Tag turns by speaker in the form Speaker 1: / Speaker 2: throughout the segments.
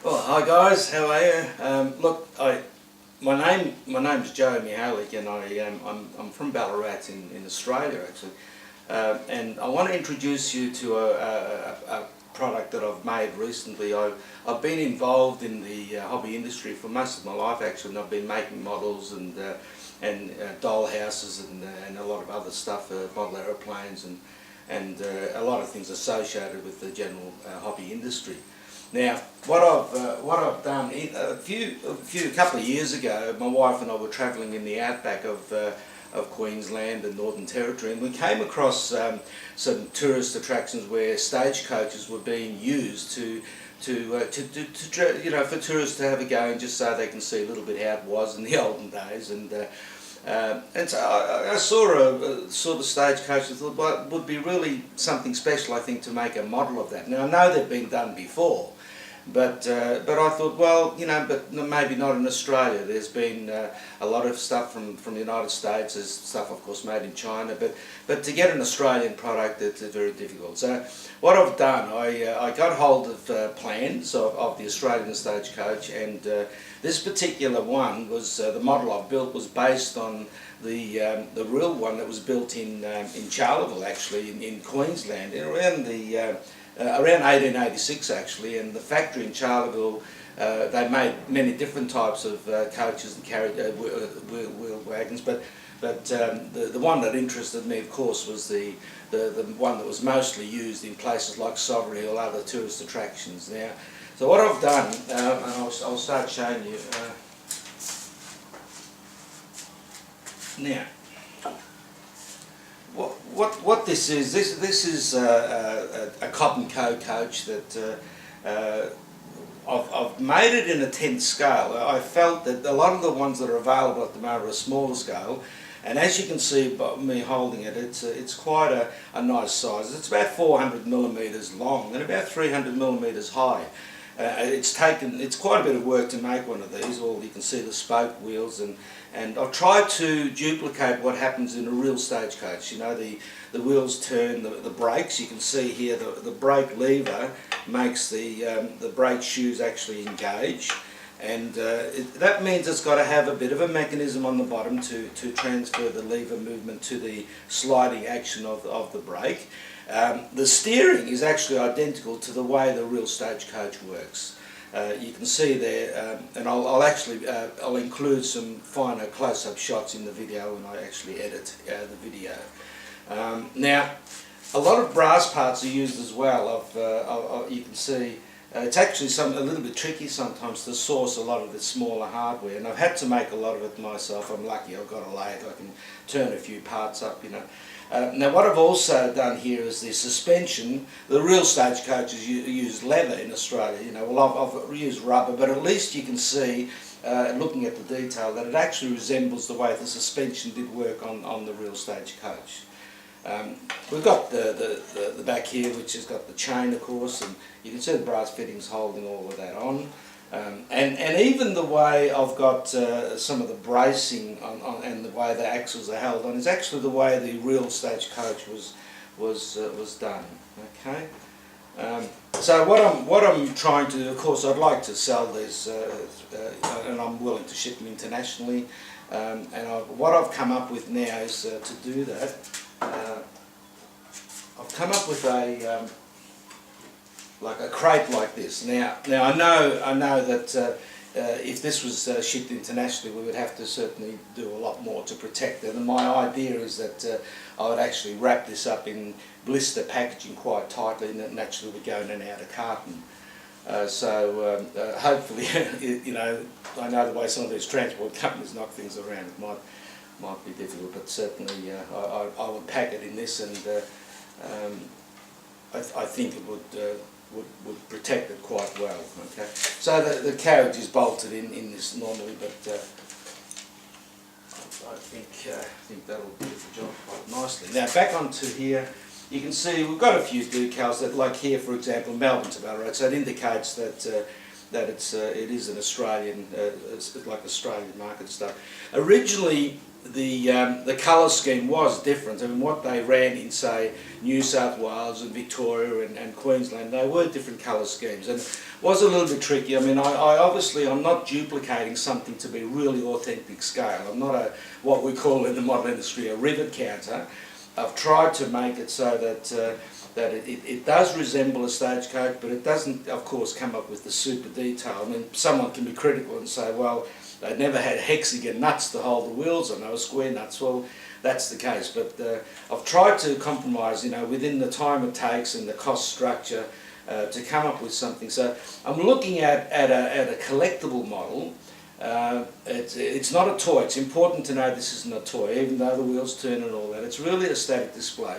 Speaker 1: Well, hi guys, how are you? Look, my name's Joe Mihalec, and I'm from Ballarat in Australia actually, and I want to introduce you to a product that I've made recently. I've been involved in the hobby industry for most of my life actually, and I've been making models and doll houses and a lot of other stuff, model aeroplanes and a lot of things associated with the general hobby industry. Now, what I've done a couple of years ago, my wife and I were travelling in the outback of Queensland and Northern Territory, and we came across some tourist attractions where stagecoaches were being used to for tourists to have a go and just so they can see a little bit how it was in the olden days. And so I saw the stagecoach and thought, well, it would be really something special, I think, to make a model of that. Now, I know they've been done before, but I thought, well, but maybe not in Australia. There's been a lot of stuff from the United States. There's stuff, of course, made in China, but to get an Australian product, it's very difficult. So what I've done, I got hold of plans of the Australian stagecoach, and this particular one was the model I've built was based on the real one that was built in Charleville, actually, in Queensland, around 1886 actually, and the factory in Charleville, they made many different types of coaches and wheel wagons, but the one that interested me, of course, was the one that was mostly used in places like Sovereign Hill, other tourist attractions. Now, so what I've done, and I'll start showing you now. What this is, this is a Cobb and Co coach that I've made it in a 10th scale. I felt that a lot of the ones that are available at the moment are a smaller scale, and as you can see by me holding it, it's quite a nice size. It's about 400 millimetres long and about 300 millimetres high. It's quite a bit of work to make one of these. You can see the spoke wheels, and I've tried to duplicate what happens in a real stagecoach. The wheels turn, the brakes, you can see here the brake lever makes the brake shoes actually engage, and that means it's got to have a bit of a mechanism on the bottom to transfer the lever movement to the sliding action of the brake. The steering is actually identical to the way the real stagecoach works. You can see there, and I'll include some finer close-up shots in the video when I actually edit the video. Now, a lot of brass parts are used as well. You can see it's actually a little bit tricky sometimes to source a lot of the smaller hardware, and I've had to make a lot of it myself. I'm lucky I've got a lathe, I can turn a few parts up, Now what I've also done here is the suspension. The real stagecoaches use leather in Australia, well I've used rubber, but at least you can see, looking at the detail, that it actually resembles the way the suspension did work on the real stagecoach. We've got the back here, which has got the chain, of course, and you can see the brass fittings holding all of that on. And even the way I've got some of the bracing on and the way the axles are held on is actually the way the real stagecoach was done. Okay. So what I'm trying to do, of course, I'd like to sell these, and I'm willing to ship them internationally. And what I've come up with now is to do that. I've come up with like a crate like this. Now I know that if this was shipped internationally, we would have to certainly do a lot more to protect it. And my idea is that I would actually wrap this up in blister packaging quite tightly, and it naturally would go in and out of carton. So hopefully, I know the way some of these transport companies knock things around, it might be difficult, but certainly I would pack it in this, and I think it would protect it quite well. Okay, so the carriage is bolted in this normally, but I think that'll do the job quite nicely. Now back onto here, you can see we've got a few decals that, like here for example, Melbourne to Ballarat, so it indicates that it is an Australian, like Australian market stuff. Originally, the colour scheme was different. I mean, what they ran in, say, New South Wales and Victoria and Queensland, they were different colour schemes, and it was a little bit tricky. I mean, I'm not duplicating something to be really authentic scale. I'm not what we call in the model industry a rivet counter. I've tried to make it so that it does resemble a stagecoach, but it doesn't, of course, come up with the super detail. I mean, someone can be critical and say, well, they never had hexagon nuts to hold the wheels, or no square nuts. Well, that's the case. But I've tried to compromise, within the time it takes and the cost structure to come up with something. So I'm looking at a collectible model. It's not a toy. It's important to know this isn't a toy, even though the wheels turn and all that. It's really a static display.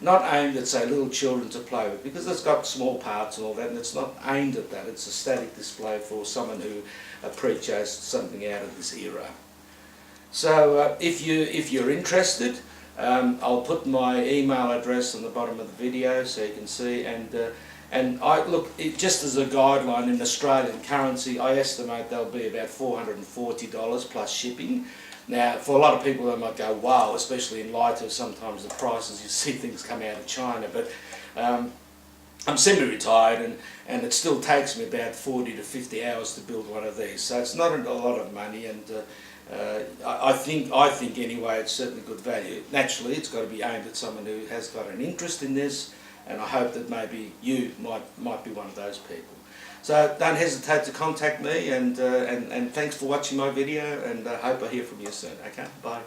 Speaker 1: Not aimed at, say, little children to play with, because it's got small parts and all that, and it's not aimed at that. It's a static display for someone who appreciates something out of this era. So if you're interested, I'll put my email address on the bottom of the video so you can see. And just as a guideline, in Australian currency, I estimate they'll be about $440 plus shipping. Now, for a lot of people, they might go, wow, especially in light of sometimes the prices, you see things come out of China. But I'm semi-retired, and it still takes me about 40 to 50 hours to build one of these. So it's not a lot of money, and I think anyway, it's certainly good value. Naturally, it's got to be aimed at someone who has got an interest in this, and I hope that maybe you might be one of those people. So don't hesitate to contact me, and thanks for watching my video, and I hope I hear from you soon. Okay, bye.